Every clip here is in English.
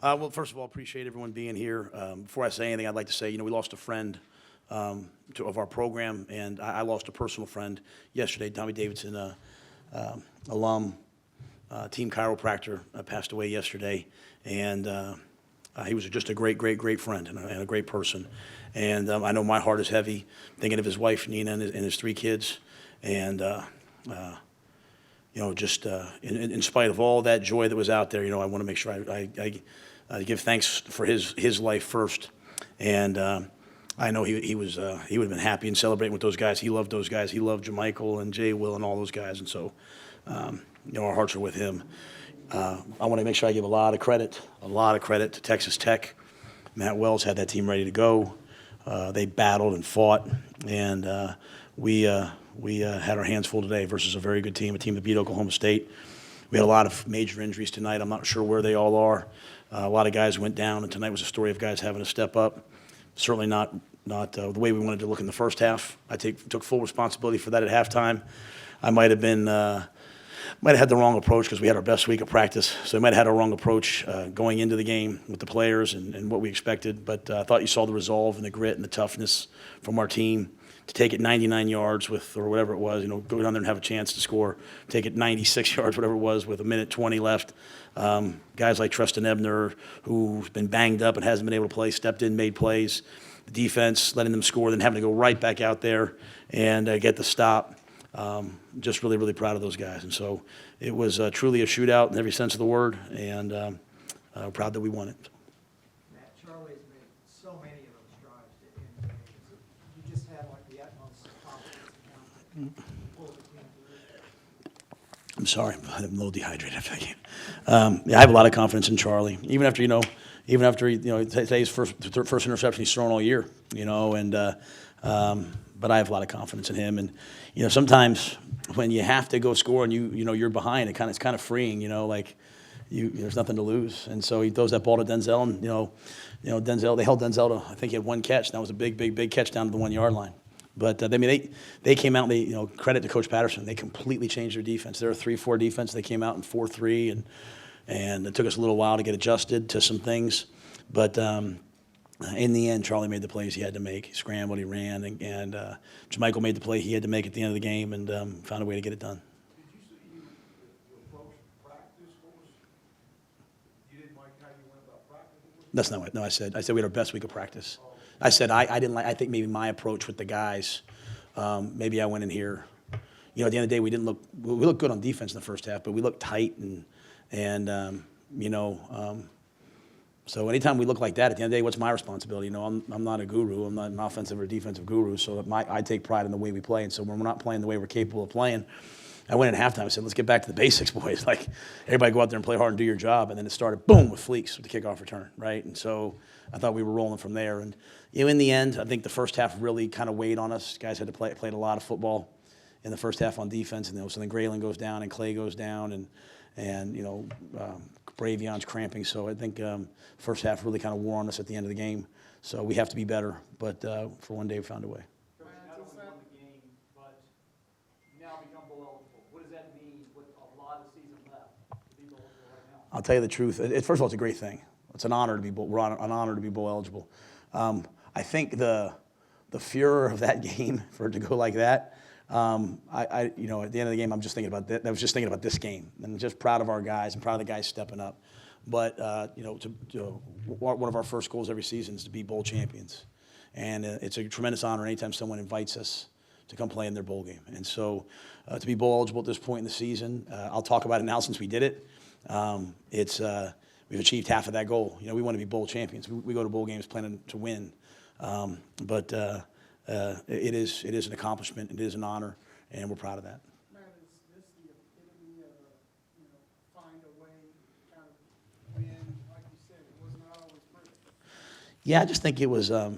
Well, first of all, appreciate everyone being here. Before I say anything, I'd like to say, we lost a friend of our program, and I lost a personal friend yesterday. Tommy Davidson, alum, team chiropractor, passed away yesterday, and he was just a great friend and a great person. And I know my heart is heavy thinking of his wife, Nina, and his 3 kids, and just in spite of all that joy that was out there, I want to make sure I give thanks for his life first. And I know he would have been happy and celebrating with those guys. He loved those guys. He loved Jermichael and Jay Will and all those guys. And so, our hearts are with him. I want to make sure I give a lot of credit to Texas Tech. Matt Wells had that team ready to go. They battled and fought, and we had our hands full today versus a very good team, a team that beat Oklahoma State. We had a lot of major injuries tonight. I'm not sure where they all are. A lot of guys went down, and tonight was a story of guys having to step up. Certainly not the way we wanted to look in the first half. I took full responsibility for that at halftime. I might have had the wrong approach because we had our best week of practice. So we might have had a wrong approach going into the game with the players and what we expected. But I thought you saw the resolve and the grit and the toughness from our team to take it 99 yards or whatever it was, go down there and have a chance to score, take it 96 yards, whatever it was, with 1:20 left. Guys like Treston Ebner, who's been banged up and hasn't been able to play, stepped in, made plays. The defense letting them score, then having to go right back out there and get the stop. Just really proud of those guys. And so it was truly a shootout in every sense of the word, and proud that we won it. Matt, Charlie's made so many of those drives to end the game. You just had the utmost confidence to pull the team through. I'm sorry, I'm a little dehydrated after that game. I have a lot of confidence in Charlie. Even after today's first interception he's thrown all year, but I have a lot of confidence in him. And sometimes when you have to go score and you're behind, it's kind of freeing. There's nothing to lose. And so he throws that ball to Denzel, and Denzel. They held Denzel to, I think he had 1 catch. And that was a big catch down to the 1-yard line. But they came out. And credit to Coach Patterson. They completely changed their defense. They're a 3-4 defense. They came out in 4-3, and it took us a little while to get adjusted to some things. But in the end, Charlie made the plays he had to make. He scrambled, he ran, and Jermichael made the play he had to make at the end of the game, and found a way to get it done. Did you say you approached practice? You didn't like how you went about practice? That's not what. No, I said we had our best week of practice. I said I didn't like. I think maybe my approach with the guys. Maybe I went in here. At the end of the day, we looked good on defense in the first half, but we looked tight and. So anytime we look like that, at the end of the day, what's my responsibility? I'm not a guru. I'm not an offensive or defensive guru. So I take pride in the way we play. And so when we're not playing the way we're capable of playing, I went in halftime. I said, let's get back to the basics, boys. Everybody go out there and play hard and do your job. And then it started, boom, with Fleeks with the kickoff return, right? And so I thought we were rolling from there. And in the end, I think the first half really kind of weighed on us. Guys had to played a lot of football in the first half on defense. And so then Grayling goes down and Clay goes down and Bravion's cramping, so I think first half really kind of wore on us at the end of the game. So we have to be better, but for one day we found a way. Not only won the game, but now become bowl eligible. What does that mean with a lot of season left to be bowl eligible right now? I'll tell you the truth. First of all, it's a great thing. It's an honor to be we're an honor to be bowl eligible. I think the furor of that game, for it to go like that. At the end of the game, I'm just thinking about that. I was just thinking about this game, and just proud of our guys and proud of the guys stepping up. But one of our first goals every season is to be bowl champions, and it's a tremendous honor anytime someone invites us to come play in their bowl game. And so, to be bowl eligible at this point in the season, I'll talk about it now since we did it. We've achieved half of that goal. We want to be bowl champions. We go to bowl games planning to win, but. It is an accomplishment. It is an honor, and we're proud of that. Matt, is this the epitome of find a way to kind of win? Like you said, it was not always perfect. Yeah, I just think it was. We're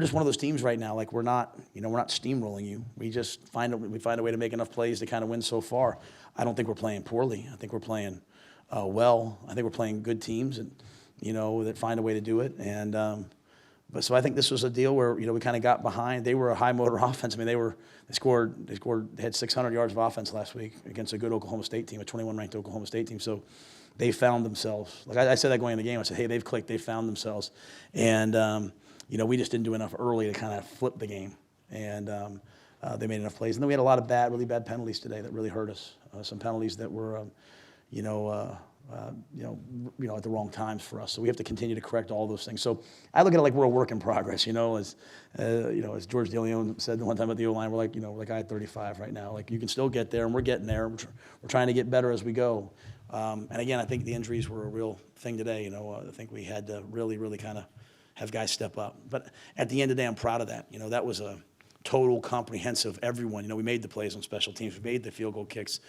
just one of those teams right now. We're not steamrolling you. We just find a way to make enough plays to kind of win so far. I don't think we're playing poorly. I think we're playing well. I think we're playing good teams, and that find a way to do it. And. But so I think this was a deal where we kind of got behind. They were a high motor offense. I mean, they had 600 yards of offense last week against a good Oklahoma State team, a 21 ranked Oklahoma State team. So they found themselves. Like I said that going in the game, I said, hey, they've clicked, they found themselves. And, we just didn't do enough early to kind of flip the game. And they made enough plays. And then we had a lot of really bad penalties today that really hurt us. Some penalties that were, at the wrong times for us. So we have to continue to correct all those things. So I look at it like we're a work in progress, as George DeLeon said one time at the O-line, we're like I-35 right now. Like, you can still get there, and we're getting there. We're trying to get better as we go. And again, I think the injuries were a real thing today. I think we had to really, really kind of have guys step up. But at the end of the day, I'm proud of that. That was a total comprehensive everyone. We made the plays on special teams. We made the field goal kicks.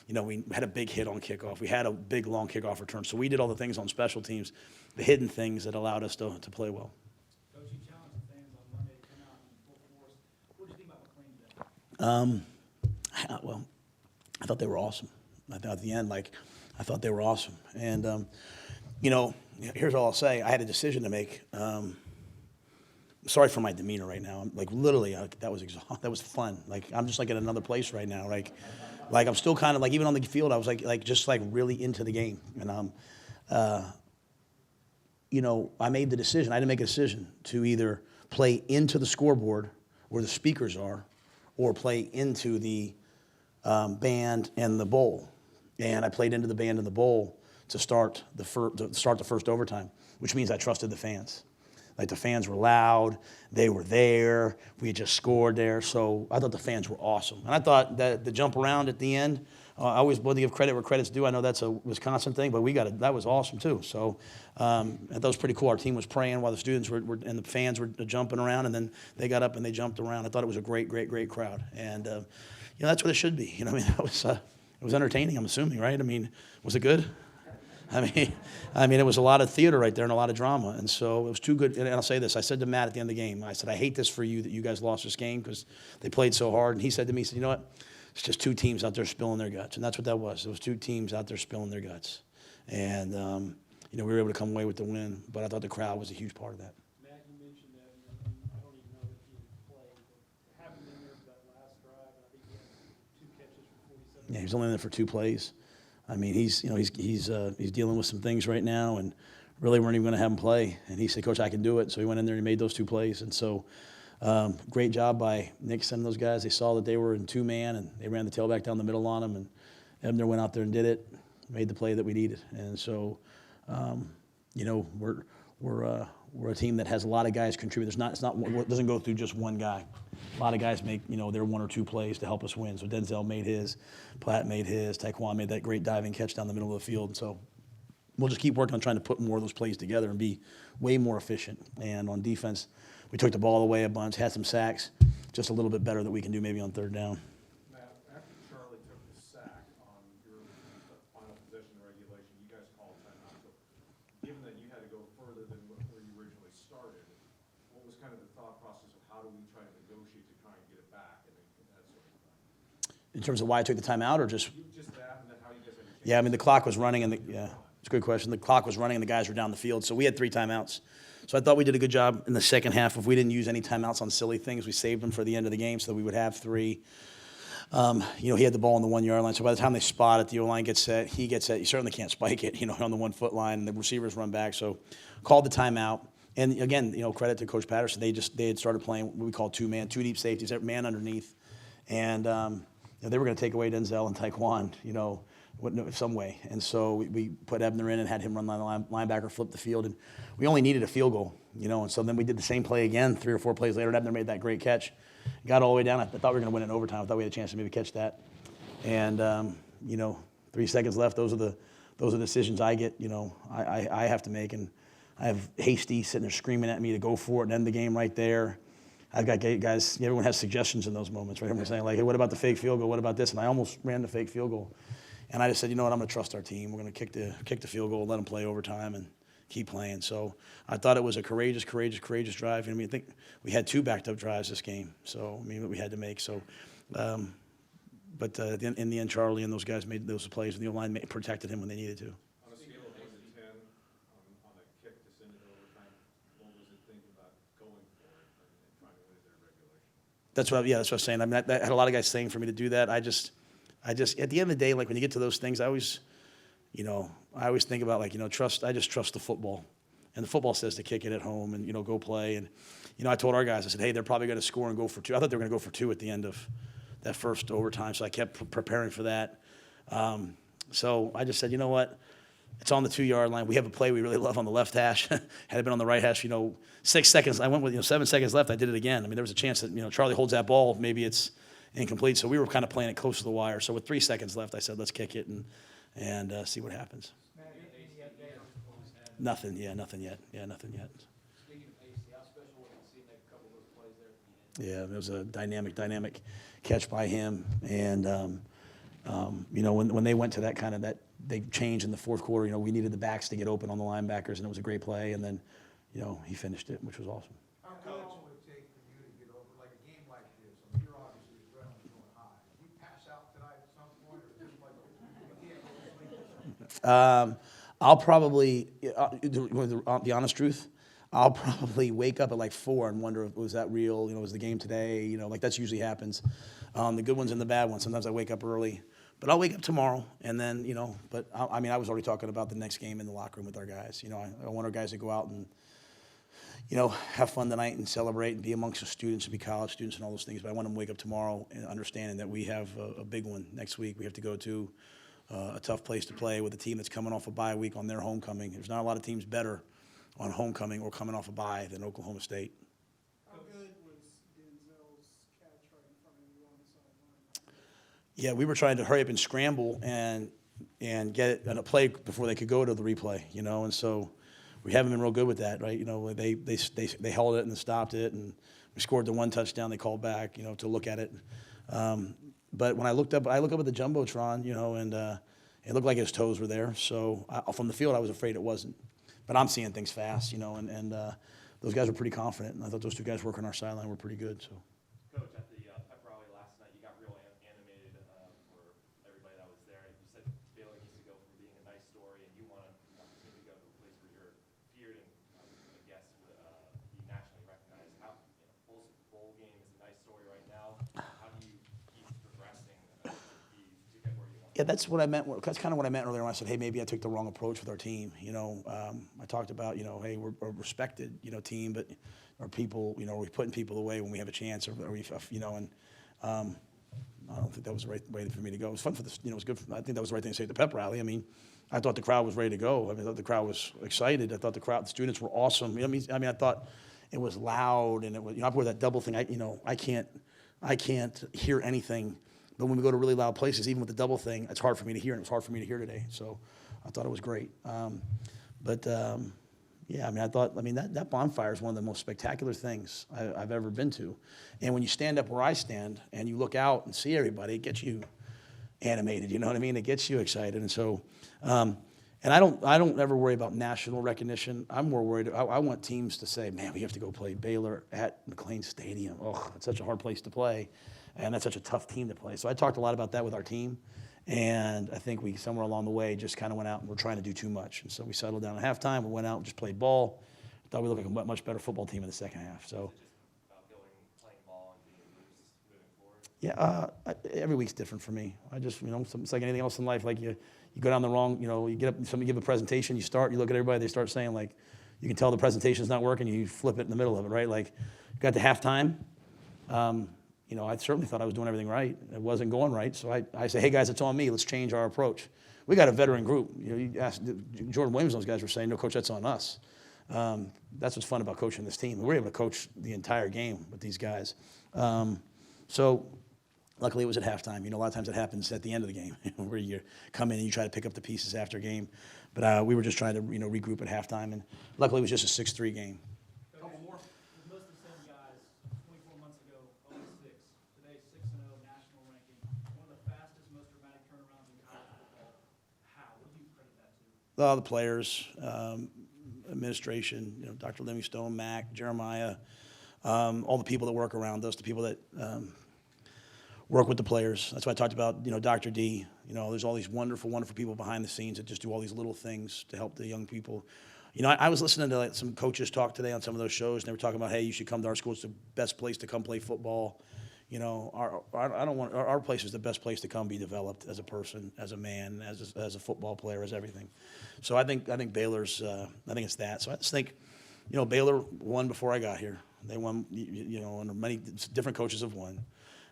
We had a big hit on kickoff. We had a big long kickoff return. So we did all the things on special teams, the hidden things that allowed us to play well. Coach, you challenged the fans on Monday to come out in full force. What did you think about McLean today? Well, I thought they were awesome. I thought at the end, I thought they were awesome. And, here's all I'll say. I had a decision to make. Sorry for my demeanor right now. Literally, that was fun. I'm just in another place right now. I'm still kind of even on the field, I was just really into the game. And I made the decision. I had to make a decision to either play into the scoreboard where the speakers are, or play into the band and the bowl. And I played into the band and the bowl to start the first overtime, which means I trusted the fans. The fans were loud, they were there, we had just scored there, so I thought the fans were awesome. And I thought that the jump around at the end, I always want to give credit where credit's due. I know that's a Wisconsin thing, but that was awesome too. So I thought it was pretty cool. Our team was praying while the students were and the fans were jumping around, and then they got up and they jumped around. I thought it was a great, great, great crowd. And, that's what it should be. It was entertaining, I'm assuming, right? Was it good? It was a lot of theater right there and a lot of drama. And so it was too good. And I'll say this. I said to Matt at the end of the game, I said, I hate this for you that you guys lost this game because they played so hard. And he said to me, he said, you know what? It's just two teams out there spilling their guts. And that's what that was. It was two teams out there spilling their guts. And, we were able to come away with the win. But I thought the crowd was a huge part of that. Matt, you mentioned that, and I don't even know that he played, but having been there for that last drive, I think he had 2 catches for 47. Yeah, he was only in there for 2 plays. He's dealing with some things right now, and really weren't even going to have him play. And he said, Coach, I can do it. So he went in there and he made those 2 plays. And so great job by Nick sending those guys. They saw that they were in 2-man, and they ran the tailback down the middle on them. And Ebner went out there and did it, made the play that we needed. And so, we're a team that has a lot of guys contribute. It doesn't go through just one guy. A lot of guys make, their 1 or 2 plays to help us win. So Denzel made his, Platt made his, Taekwon made that great diving catch down the middle of the field. And so we'll just keep working on trying to put more of those plays together and be way more efficient. And on defense, we took the ball away a bunch, had some sacks, just a little bit better that we can do maybe on 3rd down. Matt, after Charlie took the sack on your final possession of regulation, you guys called timeout. So given that you had to go further than where you originally started, what was kind of the thought process of how do we try to negotiate to try and get it back and that sort of thing? In terms of why I took the timeout, or just? Just that, and then how you guys had to change. Yeah, the clock was running, and it's a good question. The clock was running, and the guys were down the field, so we had 3 timeouts. So I thought we did a good job in the second half. If we didn't use any timeouts on silly things, we saved them for the end of the game so that we would have 3. He had the ball on the 1-yard line, so by the time they spot it, the O-line gets set, he gets set. You certainly can't spike it, on the 1-foot line, and the receivers run back. So called the timeout. And again, credit to Coach Patterson. They had started playing what we call 2-man, 2 deep safeties, man underneath. And they were going to take away Denzel and Taekwon, some way. And so we put Ebner in and had him run the linebacker, flip the field. And we only needed a field goal, and so then we did the same play again 3 or 4 plays later. And Ebner made that great catch. Got all the way down. I thought we were going to win in overtime. I thought we had a chance to maybe catch that. And, 3 seconds left. Those are the decisions I get, I have to make. And I have Hasty sitting there screaming at me to go for it and end the game right there. I've got guys, everyone has suggestions in those moments, right? Everyone's saying, hey, what about the fake field goal? What about this? And I almost ran the fake field goal. And I just said, you know what, I'm going to trust our team. We're going to kick the field goal, let them play overtime, and keep playing. So I thought it was a courageous drive. I think we had 2 backed-up drives this game. So, that we had to make. So, but in the end, Charlie and those guys made those plays, and the O-line protected him when they needed to. On a scale of 1 to 10, on a kick to send it overtime, what was it thinking about going for it and trying to win it in regulation? That's what I was saying. I had a lot of guys saying for me to do that. I just at the end of the day, when you get to those things, I always, I always think about like, I just trust the football. And the football says to kick it at home and, go play. And, I told our guys, I said, hey, they're probably going to score and go for two. I thought they were going to go for two at the end of that first overtime, so I kept preparing for that. So I just said, you know what? It's on the 2-yard line. We have a play we really love on the left hash. Had it been on the right hash, 6 seconds. I went with 7 seconds left. I did it again. I mean, there was a chance that Charlie holds that ball. Maybe it's incomplete. So we were kind of playing it close to the wire. So with 3 seconds left, I said, let's kick it and see what happens. Nothing. Yeah, nothing yet. Nothing yet. Speaking of AC, how special was it to see make a couple of those plays there at the end? Yeah, it was a dynamic catch by him. And, when they went to that kind of they changed in the fourth quarter, we needed the backs to get open on the linebackers, and it was a great play. And then, he finished it, which was awesome. How long would it take for you to get over, like a game like this? I mean, you're obviously adrenaline going high. Did you pass out tonight at some point, or just like, you can't go to sleep? I'll probably, the honest truth, I'll probably wake up at like 4 and wonder, was that real? Was the game today? Like that's usually happens. The good ones and the bad ones. Sometimes I wake up early, but I'll wake up tomorrow and then, but I was already talking about the next game in the locker room with our guys. I want our guys to go out and, have fun tonight and celebrate and be amongst the students and be college students and all those things. But I want them to wake up tomorrow and understanding that we have a big one next week. We have to go to a tough place to play with a team that's coming off a bye week on their homecoming. There's not a lot of teams better on homecoming or coming off a bye than Oklahoma State. How good was Denzel's catch right in front of you on the sideline? Yeah, we were trying to hurry up and scramble and get it in a play before they could go to the replay, and so we haven't been real good with that, right? They held it and then stopped it, and we scored the one touchdown. They called back, to look at it. But when I look up at the jumbotron, and it looked like his toes were there. So from the field, I was afraid it wasn't. But I'm seeing things fast, and those guys were pretty confident. And I thought those 2 guys working our sideline were pretty good. So. Coach, at the pep rally last night, you got real animated for everybody that was there. You said Baylor needs to go from being a nice story, and you want to continue to go to a place where you're feared and, I guess, be nationally recognized. Bowl game is a nice story right now. How do you keep progressing to get where you want? Yeah, that's what I meant. That's kind of what I meant earlier when I said, hey, maybe I took the wrong approach with our team. I talked about, hey, we're a respected, team, but our people, are we putting people away when we have a chance, or are we, and I don't think that was the right way for me to go. It was fun for it was good. I think that was the right thing to say at the pep rally. I thought the crowd was ready to go. I thought the crowd was excited. I thought the students were awesome. I thought it was loud, and it was, up with that double thing. I can't hear anything. But when we go to really loud places, even with the double thing, it's hard for me to hear, and it was hard for me to hear today. So I thought it was great. I thought that bonfire is one of the most spectacular things I've ever been to. And when you stand up where I stand and you look out and see everybody, it gets you animated. You know what I mean? It gets you excited. And so, and I don't ever worry about national recognition. I'm more worried. I want teams to say, man, we have to go play Baylor at McLean Stadium. Oh, it's such a hard place to play. And that's such a tough team to play. So I talked a lot about that with our team. And I think we, somewhere along the way, just kind of went out and we're trying to do too much. And so we settled down at halftime. We went out and just played ball. Thought we looked like a much better football team in the second half. So, Playing ball and being loose moving forward? yeah, every week's different for me. I just, it's like anything else in life. Like you go down the wrong, you get up, somebody give a presentation, you look at everybody, they start saying like, you can tell the presentation's not working, you flip it in the middle of it, right? Like, got to halftime. I certainly thought I was doing everything right. It wasn't going right, so I say, hey guys, it's on me. Let's change our approach. We got a veteran group. You asked Jordan Williams, those guys were saying, no, coach, that's on us. That's what's fun about coaching this team. We were able to coach the entire game with these guys. So luckily it was at halftime. A lot of times it happens at the end of the game where you come in and you try to pick up the pieces after a game. But we were just trying to regroup at halftime, and luckily it was just a 6-3 game. Couple more. With most of the same guys, 24 months ago, 0-6, today 6-0 national ranking, one of the fastest, most dramatic turnarounds in college football. How? What do you credit that to? The players, administration, Dr. Livingstone, Mac, Jeremiah, all the people that work around us, the people that work with the players. That's why I talked about, Dr. D. There's all these wonderful, wonderful people behind the scenes that just do all these little things to help the young people. I was listening to some coaches talk today on some of those shows, and they were talking about, hey, you should come to our school. It's the best place to come play football. you know, our place is the best place to come be developed as a person, as a man, as a football player, as everything. So I think Baylor's, I think it's that. So I just think, you know, Baylor won before I got here. They won, you know, and many different coaches have won.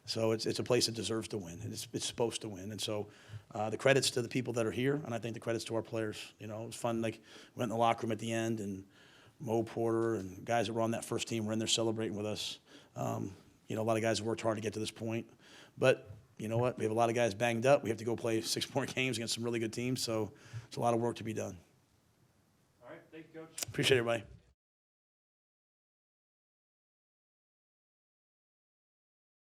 So it's a place that deserves to win, and it's supposed to win. And so the credits to the people that are here, and I think the credits to our players. You know, it was fun. Like, went in the locker room at the end, and Mo Porter and guys that were on that first team were in there celebrating with us. You know, a lot of guys have worked hard to get to this point. But you know what? We have a lot of guys banged up. We have to go play 6 more games against some really good teams. So it's a lot of work to be done. All right, thank you, Coach. Appreciate it, everybody.